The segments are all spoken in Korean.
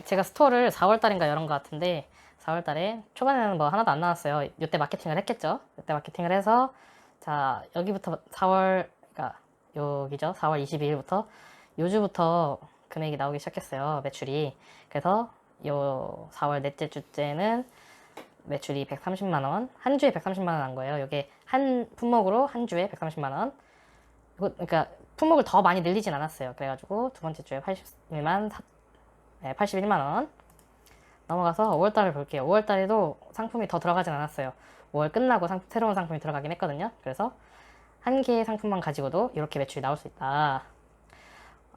제가 스토어를 4월달인가 열은 것 같은데 4월달에 초반에는 뭐 하나도 안 나왔어요. 이때 마케팅을 했겠죠. 이때 마케팅을 해서 자 여기부터 4월 그러니까 여기죠. 4월 22일부터 요주부터 금액이 나오기 시작했어요. 매출이. 그래서 요 4월 넷째 주째는 매출이 130만 원, 한 주에 130만 원 한 거예요. 이게 한 품목으로 한 주에 130만 원. 그러니까 품목을 더 많이 늘리진 않았어요. 그래가지고 두 번째 주에 81만 원. 넘어가서 5월달을 볼게요. 5월달에도 상품이 더 들어가진 않았어요. 5월 끝나고 새로운 상품이 들어가긴 했거든요. 그래서 한 개의 상품만 가지고도 이렇게 매출이 나올 수 있다.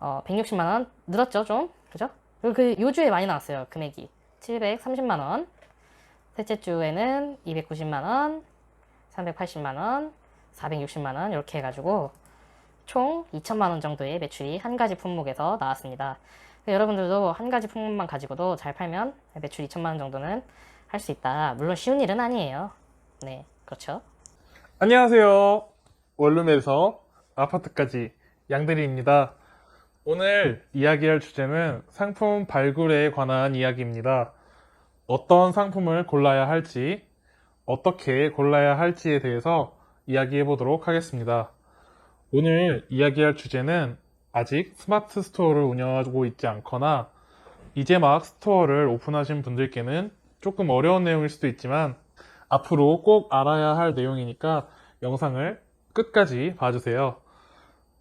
160만 원 늘었죠, 좀. 그죠? 그 요주에 많이 나왔어요. 금액이 730만 원. 셋째 주에는 290만 원, 380만 원, 460만 원 이렇게 해가지고 총 2천만 원 정도의 매출이 한 가지 품목에서 나왔습니다. 여러분들도 한 가지 품목만 가지고도 잘 팔면 매출 2천만 원 정도는 할 수 있다. 물론 쉬운 일은 아니에요. 네, 그렇죠. 안녕하세요. 원룸에서 아파트까지 양대리입니다. 오늘 이야기할 주제는 상품 발굴에 관한 이야기입니다. 어떤 상품을 골라야 할지, 어떻게 골라야 할지에 대해서 이야기해 보도록 하겠습니다. 오늘 이야기할 주제는 아직 스마트 스토어를 운영하고 있지 않거나 이제 막 스토어를 오픈하신 분들께는 조금 어려운 내용일 수도 있지만 앞으로 꼭 알아야 할 내용이니까 영상을 끝까지 봐주세요.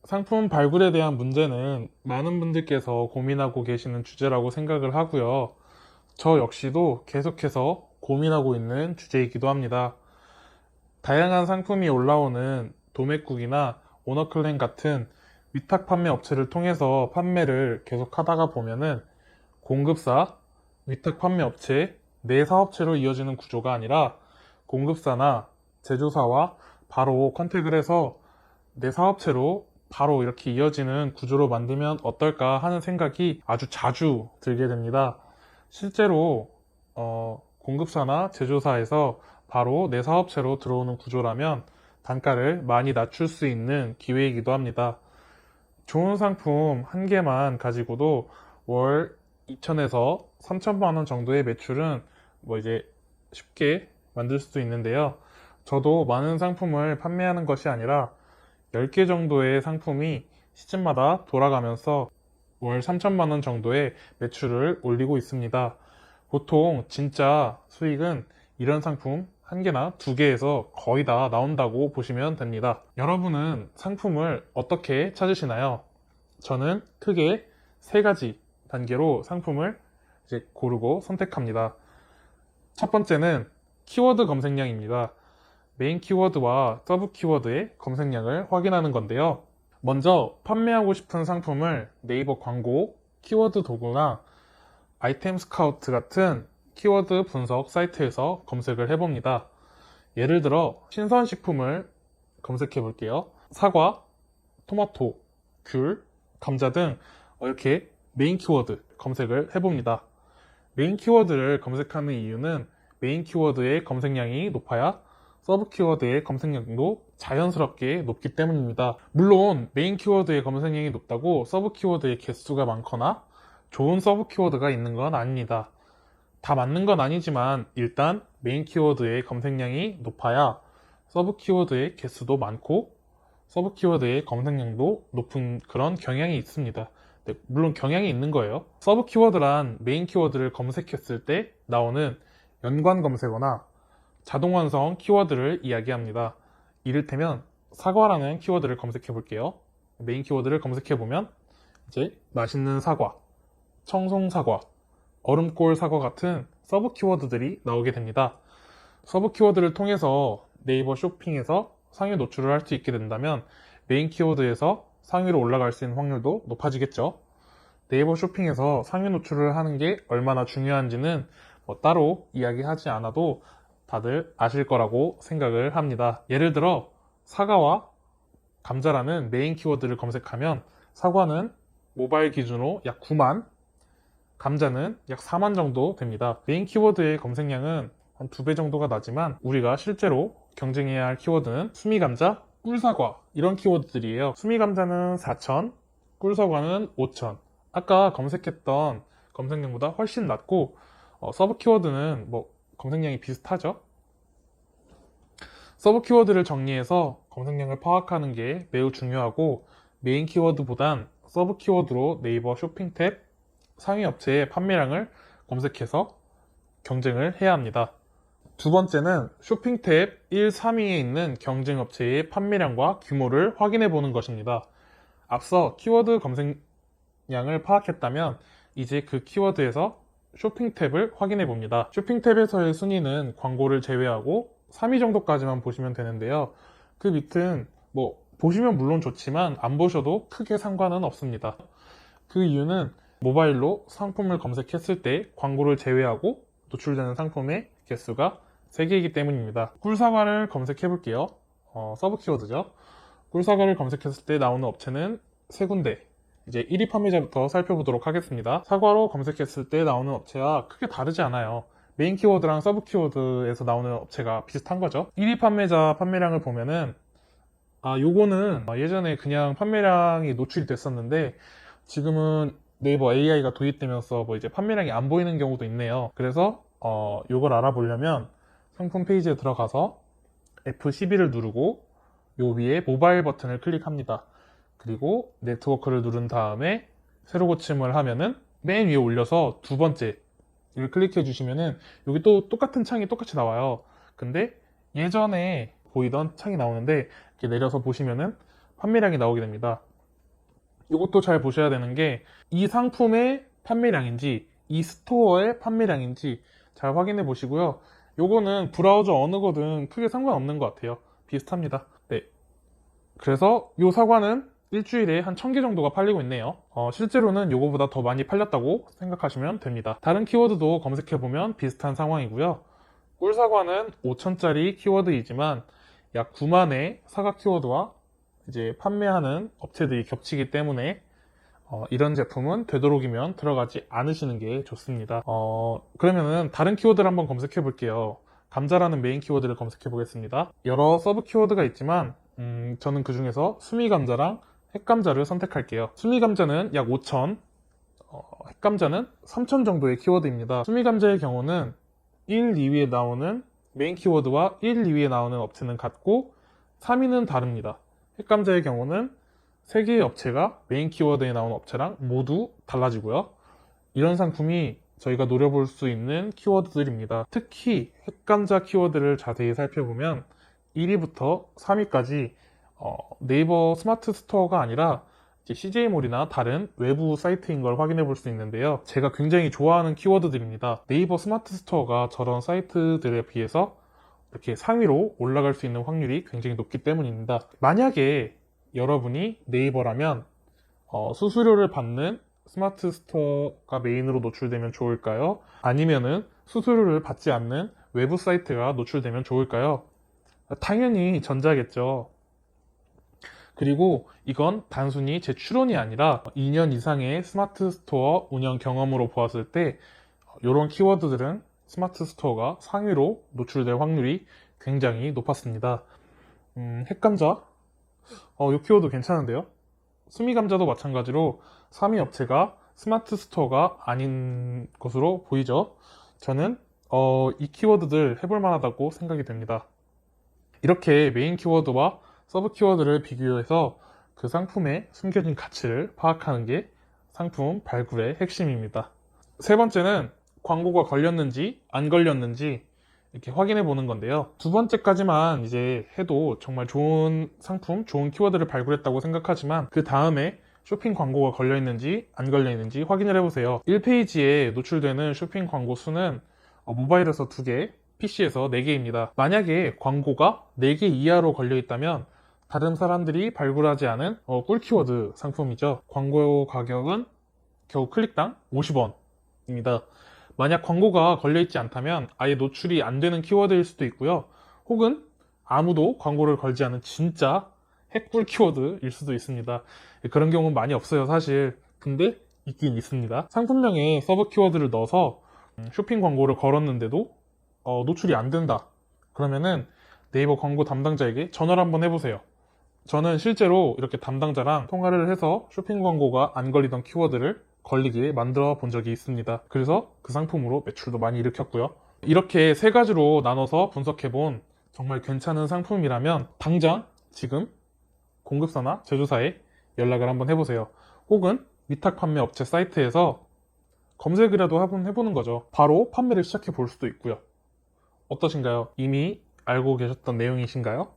상품 발굴에 대한 문제는 많은 분들께서 고민하고 계시는 주제라고 생각을 하고요. 저 역시도 계속해서 고민하고 있는 주제이기도 합니다. 다양한 상품이 올라오는 도매국이나 오너클랜 같은 위탁 판매 업체를 통해서 판매를 계속 하다가 보면은 공급사, 위탁 판매 업체, 내 사업체로 이어지는 구조가 아니라 공급사나 제조사와 바로 컨택을 해서 내 사업체로 바로 이렇게 이어지는 구조로 만들면 어떨까 하는 생각이 아주 자주 들게 됩니다. 실제로 공급사나 제조사에서 바로 내 사업체로 들어오는 구조라면 단가를 많이 낮출 수 있는 기회이기도 합니다. 좋은 상품 한 개만 가지고도 월 2천에서 3천만 원 정도의 매출은 뭐 이제 쉽게 만들 수도 있는데요. 저도 많은 상품을 판매하는 것이 아니라 10개 정도의 상품이 시즌마다 돌아가면서 월 3천만 원 정도의 매출을 올리고 있습니다. 보통 진짜 수익은 이런 상품 한 개나 두 개에서 거의 다 나온다고 보시면 됩니다. 여러분은 상품을 어떻게 찾으시나요? 저는 크게 세 가지 단계로 상품을 이제 고르고 선택합니다. 첫 번째는 키워드 검색량입니다. 메인 키워드와 서브 키워드의 검색량을 확인하는 건데요. 먼저 판매하고 싶은 상품을 네이버 광고, 키워드 도구나 아이템 스카우트 같은 키워드 분석 사이트에서 검색을 해봅니다. 예를 들어 신선식품을 검색해 볼게요. 사과, 토마토, 귤, 감자 등 이렇게 메인 키워드 검색을 해봅니다. 메인 키워드를 검색하는 이유는 메인 키워드의 검색량이 높아야 서브 키워드의 검색량도 자연스럽게 높기 때문입니다. 물론 메인 키워드의 검색량이 높다고 서브 키워드의 개수가 많거나 좋은 서브 키워드가 있는 건 아닙니다. 다 맞는 건 아니지만 일단 메인 키워드의 검색량이 높아야 서브 키워드의 개수도 많고 서브 키워드의 검색량도 높은 그런 경향이 있습니다. 네, 물론 경향이 있는 거예요. 서브 키워드란 메인 키워드를 검색했을 때 나오는 연관 검색어나 자동 완성 키워드를 이야기합니다. 이를테면 사과라는 키워드를 검색해 볼게요. 메인 키워드를 검색해 보면 이제 맛있는 사과, 청송 사과, 얼음골 사과 같은 서브 키워드들이 나오게 됩니다. 서브 키워드를 통해서 네이버 쇼핑에서 상위 노출을 할 수 있게 된다면 메인 키워드에서 상위로 올라갈 수 있는 확률도 높아지겠죠. 네이버 쇼핑에서 상위 노출을 하는 게 얼마나 중요한지는 뭐 따로 이야기하지 않아도 다들 아실 거라고 생각을 합니다. 예를 들어 사과와 감자라는 메인 키워드를 검색하면 사과는 모바일 기준으로 약 9만, 감자는 약 4만 정도 됩니다. 메인 키워드의 검색량은 한 2배 정도가 나지만 우리가 실제로 경쟁해야 할 키워드는 수미감자, 꿀사과 이런 키워드들이에요. 수미감자는 4천, 꿀사과는 5천. 아까 검색했던 검색량보다 훨씬 낮고 서브 키워드는 뭐 검색량이 비슷하죠. 서브 키워드를 정리해서 검색량을 파악하는 게 매우 중요하고 메인 키워드보단 서브 키워드로 네이버 쇼핑 탭 상위 업체의 판매량을 검색해서 경쟁을 해야 합니다. 두 번째는 쇼핑 탭 1, 3위에 있는 경쟁 업체의 판매량과 규모를 확인해 보는 것입니다. 앞서 키워드 검색량을 파악했다면 이제 그 키워드에서 쇼핑 탭을 확인해 봅니다. 쇼핑 탭에서의 순위는 광고를 제외하고 3위 정도까지만 보시면 되는데요. 그 밑은 뭐 보시면 물론 좋지만 안 보셔도 크게 상관은 없습니다. 그 이유는 모바일로 상품을 검색했을 때 광고를 제외하고 노출되는 상품의 개수가 3개이기 때문입니다. 꿀사과를 검색해 볼게요. 서브 키워드죠. 꿀사과를 검색했을 때 나오는 업체는 3군데. 이제 1위 판매자부터 살펴보도록 하겠습니다. 사과로 검색했을 때 나오는 업체와 크게 다르지 않아요. 메인 키워드랑 서브 키워드에서 나오는 업체가 비슷한 거죠. 1위 판매자 판매량을 보면은 요거는 예전에 그냥 판매량이 노출이 됐었는데 지금은 네이버 AI가 도입되면서 뭐 이제 판매량이 안 보이는 경우도 있네요. 그래서 요걸 알아보려면 상품 페이지에 들어가서 F12를 누르고 요 위에 모바일 버튼을 클릭합니다. 그리고 네트워크를 누른 다음에 새로 고침을 하면은 맨 위에 올려서 두 번째 이걸 클릭해 주시면은 여기 또 똑같은 창이 똑같이 나와요. 근데 예전에 보이던 창이 나오는데 이렇게 내려서 보시면은 판매량이 나오게 됩니다. 이것도 잘 보셔야 되는 게 이 상품의 판매량인지 이 스토어의 판매량인지 잘 확인해 보시고요. 요거는 브라우저 어느 거든 크게 상관없는 것 같아요. 비슷합니다. 네. 그래서 요 사과는 일주일에 한 1000개 정도가 팔리고 있네요. 실제로는 요거보다 더 많이 팔렸다고 생각하시면 됩니다. 다른 키워드도 검색해보면 비슷한 상황이고요. 꿀사과는 5천짜리 키워드이지만 약 9만의 사과 키워드와 이제 판매하는 업체들이 겹치기 때문에 이런 제품은 되도록이면 들어가지 않으시는 게 좋습니다. 그러면은 다른 키워드를 한번 검색해 볼게요. 감자라는 메인 키워드를 검색해 보겠습니다. 여러 서브 키워드가 있지만 저는 그 중에서 수미감자랑 핵감자를 선택할게요. 수미감자는 약 5천, 핵감자는 3천 정도의 키워드입니다. 수미감자의 경우는 1, 2위에 나오는 메인 키워드와 1, 2위에 나오는 업체는 같고 3위는 다릅니다. 핵감자의 경우는 3개의 업체가 메인 키워드에 나오는 업체랑 모두 달라지고요. 이런 상품이 저희가 노려볼 수 있는 키워드들입니다. 특히 핵감자 키워드를 자세히 살펴보면 1위부터 3위까지 네이버 스마트 스토어가 아니라 CJ몰이나 다른 외부 사이트인 걸 확인해 볼 수 있는데요. 제가 굉장히 좋아하는 키워드들입니다. 네이버 스마트 스토어가 저런 사이트들에 비해서 이렇게 상위로 올라갈 수 있는 확률이 굉장히 높기 때문입니다. 만약에 여러분이 네이버라면 수수료를 받는 스마트 스토어가 메인으로 노출되면 좋을까요? 아니면은 수수료를 받지 않는 외부 사이트가 노출되면 좋을까요? 당연히 전자겠죠. 그리고 이건 단순히 제 추론이 아니라 2년 이상의 스마트 스토어 운영 경험으로 보았을 때 이런 키워드들은 스마트 스토어가 상위로 노출될 확률이 굉장히 높았습니다. 핵감자? 이 키워드 괜찮은데요? 수미감자도 마찬가지로 3위 업체가 스마트 스토어가 아닌 것으로 보이죠? 저는 이 키워드들 해볼 만하다고 생각이 됩니다. 이렇게 메인 키워드와 서브 키워드를 비교해서 그 상품의 숨겨진 가치를 파악하는 게 상품 발굴의 핵심입니다. 세 번째는 광고가 걸렸는지 안 걸렸는지 이렇게 확인해 보는 건데요. 두 번째까지만 이제 해도 정말 좋은 상품, 좋은 키워드를 발굴했다고 생각하지만 그 다음에 쇼핑 광고가 걸려 있는지 안 걸려 있는지 확인을 해보세요. 1페이지에 노출되는 쇼핑 광고 수는 모바일에서 2개, PC에서 4개입니다. 만약에 광고가 4개 이하로 걸려 있다면 다른 사람들이 발굴하지 않은 꿀 키워드 상품이죠. 광고 가격은 겨우 클릭당 50원입니다. 만약 광고가 걸려있지 않다면 아예 노출이 안 되는 키워드일 수도 있고요. 혹은 아무도 광고를 걸지 않은 진짜 핵꿀 키워드일 수도 있습니다. 그런 경우는 많이 없어요, 사실. 근데 있긴 있습니다. 상품명에 서브 키워드를 넣어서 쇼핑 광고를 걸었는데도 노출이 안 된다. 그러면은 네이버 광고 담당자에게 전화를 한번 해보세요. 저는 실제로 이렇게 담당자랑 통화를 해서 쇼핑 광고가 안 걸리던 키워드를 걸리게 만들어 본 적이 있습니다. 그래서 그 상품으로 매출도 많이 일으켰고요. 이렇게 세 가지로 나눠서 분석해 본 정말 괜찮은 상품이라면 당장 지금 공급사나 제조사에 연락을 한번 해보세요. 혹은 위탁 판매 업체 사이트에서 검색이라도 한번 해보는 거죠. 바로 판매를 시작해 볼 수도 있고요. 어떠신가요? 이미 알고 계셨던 내용이신가요?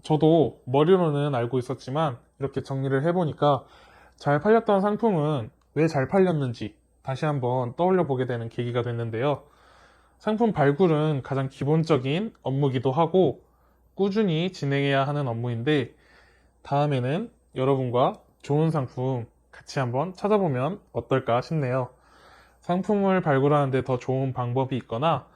저도 머리로는 알고 있었지만 이렇게 정리를 해보니까 잘 팔렸던 상품은 왜 잘 팔렸는지 다시 한번 떠올려 보게 되는 계기가 됐는데요. 상품 발굴은 가장 기본적인 업무기도 하고 꾸준히 진행해야 하는 업무인데 다음에는 여러분과 좋은 상품 같이 한번 찾아보면 어떨까 싶네요. 상품을 발굴하는데 더 좋은 방법이 있거나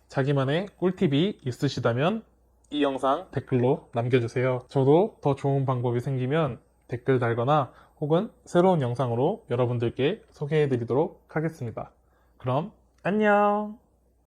자기만의 꿀팁이 있으시다면 이 영상 댓글로 남겨주세요. 저도 더 좋은 방법이 생기면 댓글 달거나 혹은 새로운 영상으로 여러분들께 소개해드리도록 하겠습니다. 그럼 안녕!